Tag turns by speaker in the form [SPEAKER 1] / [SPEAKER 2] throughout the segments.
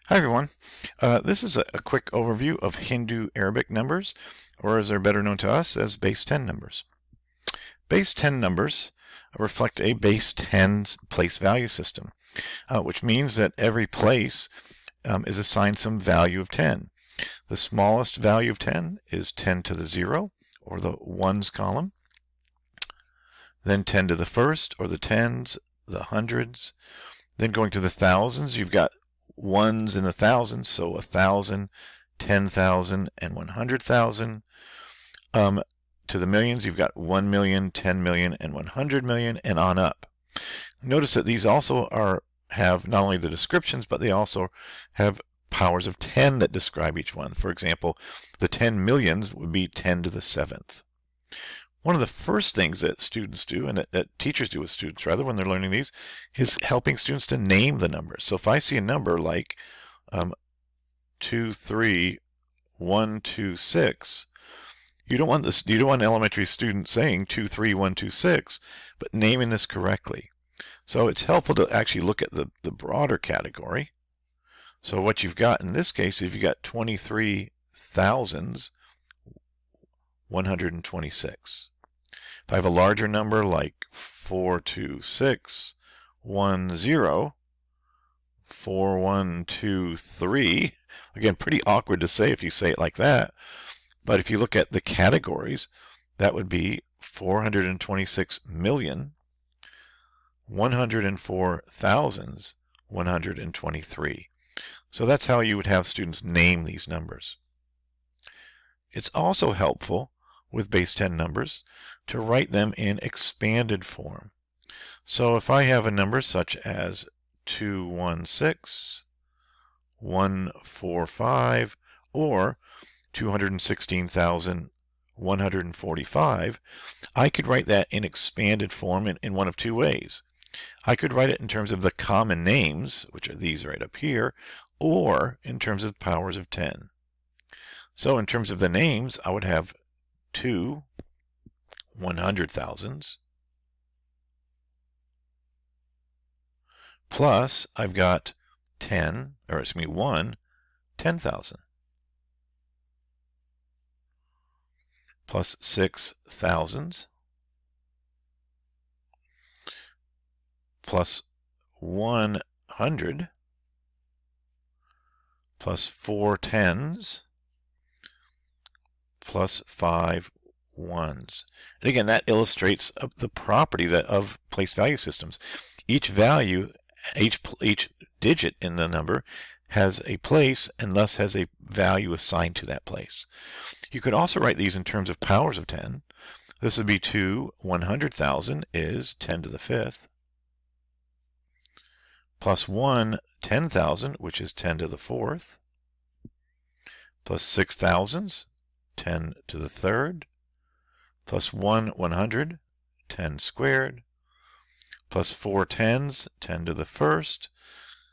[SPEAKER 1] Hi everyone. This is a quick overview of Hindu Arabic numbers, or as they're better known to us as base 10 numbers. Base 10 numbers reflect a base 10 place value system, which means that every place is assigned some value of 10. The smallest value of 10 is 10 to the 0, or the ones column. Then 10 to the first, or the tens, the hundreds. Then going to the thousands, you've got ones in the thousands, so 1,000, 10,000, and 100,000. To the millions, you've got 1 million, 10 million, and 100 million, and on up. Notice that these also have not only the descriptions, but they also have powers of 10 that describe each one. For example, the 10 millions would be 10 to the 7th. One of the first things that students do, and that teachers do with students rather when they're learning these, is helping students to name the numbers. So if I see a number like 23126, you don't want an elementary student saying 23126, but naming this correctly. So it's helpful to actually look at the broader category. So what you've got in this case is you've got 23,126. If I have a larger number like 42610, 4123, again, pretty awkward to say if you say it like that, but if you look at the categories, that would be 426,104,123. So that's how you would have students name these numbers. It's also helpful with base 10 numbers to write them in expanded form. So if I have a number such as 216, 145, or 216,145, I could write that in expanded form in one of two ways. I could write it in terms of the common names, which are these right up here, or in terms of powers of 10. So in terms of the names, I would have 2 100,000s plus I've got 1 10,000 plus 6 thousands plus 100 plus 4 tens plus 5 ones. And again, that illustrates the property of place value systems. Each value, each digit in the number has a place and thus has a value assigned to that place. You could also write these in terms of powers of 10. This would be 2 100,000 is 10 to the 5th, plus 1 10,000, which is 10 to the 4th, plus 6 thousands, 10 to the 3rd, plus 1 100, 10 squared, plus 4 tens, 10 to the 1st,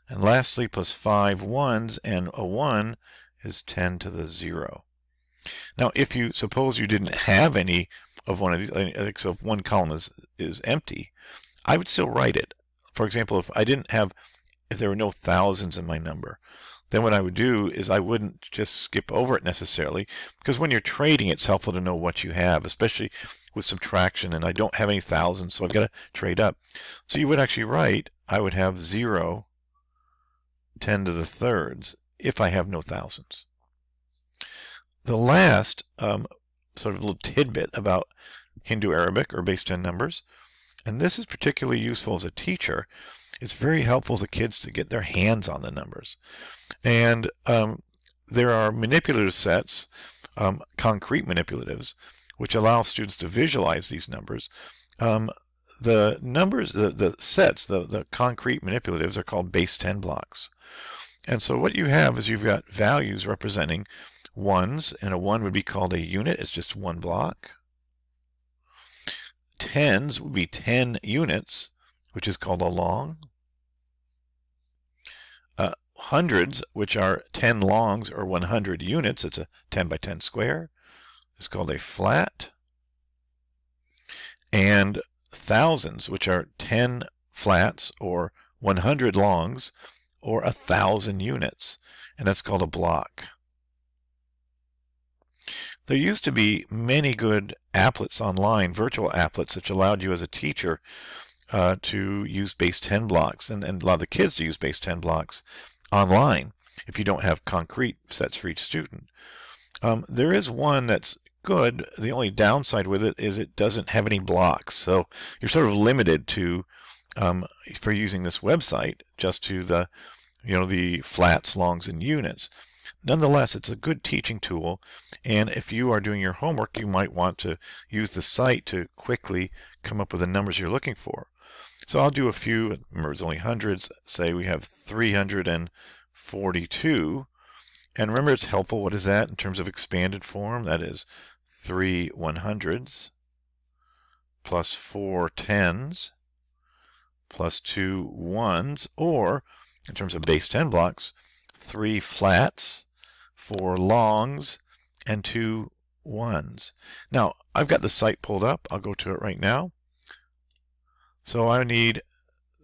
[SPEAKER 1] and lastly plus 5 ones, and a 1 is 10 to the 0. Now if you suppose you didn't have any of one of these, so if one column is empty, I would still write it. For example, if there were no thousands in my number, then what I would do is I wouldn't just skip over it necessarily, because when you're trading, it's helpful to know what you have, especially with subtraction, and I don't have any thousands, so I've got to trade up. So you would actually write, I would have 0 10 to the 3rds if I have no thousands. The last sort of little tidbit about Hindu Arabic or base 10 numbers, and this is particularly useful as a teacher. It's very helpful to kids to get their hands on the numbers. And there are manipulative sets, concrete manipulatives, which allow students to visualize these numbers. The numbers, the sets, the concrete manipulatives are called base 10 blocks. And so what you have is you've got values representing ones, and a 1 would be called a unit. It's just one block. Tens would be 10 units, which is called a long. Hundreds, which are 10 longs or 100 units, it's a 10 by 10 square, is called a flat. And thousands, which are 10 flats or 100 longs or 1,000 units, and that's called a block. There used to be many good applets online, virtual applets, which allowed you as a teacher to use base 10 blocks and allow the kids to use base 10 blocks online if you don't have concrete sets for each student. There is one that's good. The only downside with it is it doesn't have any blocks, so you're sort of limited to for using this website just to the the flats, longs, and units. Nonetheless, it's a good teaching tool, and if you are doing your homework, you might want to use the site to quickly come up with the numbers you're looking for. So I'll do a few. Remember, it's only hundreds. Say we have 342. And remember, it's helpful. What is that in terms of expanded form? That is 3 100s plus 4 10s plus 2 1s, or in terms of base 10 blocks, 3 flats, 4 longs, and 2 1s. Now, I've got the site pulled up. I'll go to it right now. So I need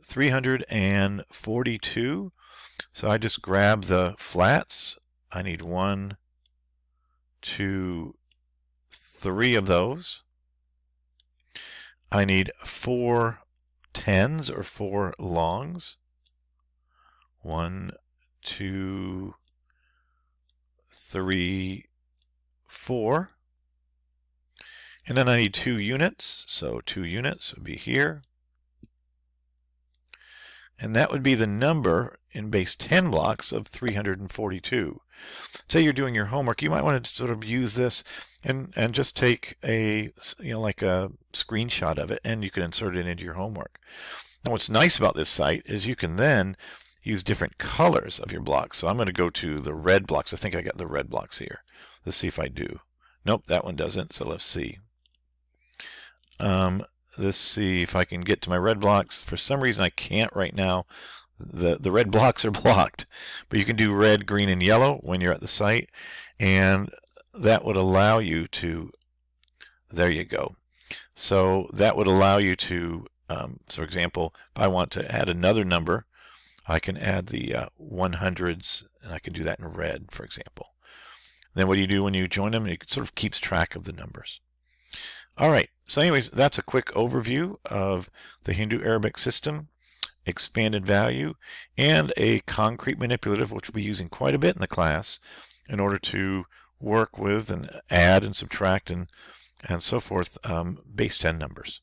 [SPEAKER 1] 342. So I just grab the flats. I need 1, 2, 3 of those. I need 4 10s or 4 longs. 1, 2, 3, 4. And then I need 2 units. So 2 units would be here. And that would be the number in base 10 blocks of 342. Say you're doing your homework, you might want to sort of use this and just take a like a screenshot of it, and you can insert it into your homework. Now what's nice about this site is you can then use different colors of your blocks. So I'm going to go to the red blocks. I think I got the red blocks here. Let's see if I do. Nope, that one doesn't. So let's see. Let's see if I can get to my red blocks. For some reason I can't right now. The red blocks are blocked, but you can do red, green, and yellow when you're at the site, and that would allow you to, there you go. So that would allow you to, for example, if I want to add another number, I can add the 100s, and I can do that in red, for example. Then what do you do when you join them? It sort of keeps track of the numbers. All right, so anyways, that's a quick overview of the Hindu-Arabic system, expanded value, and a concrete manipulative, which we'll be using quite a bit in the class in order to work with and add and subtract and so forth base 10 numbers.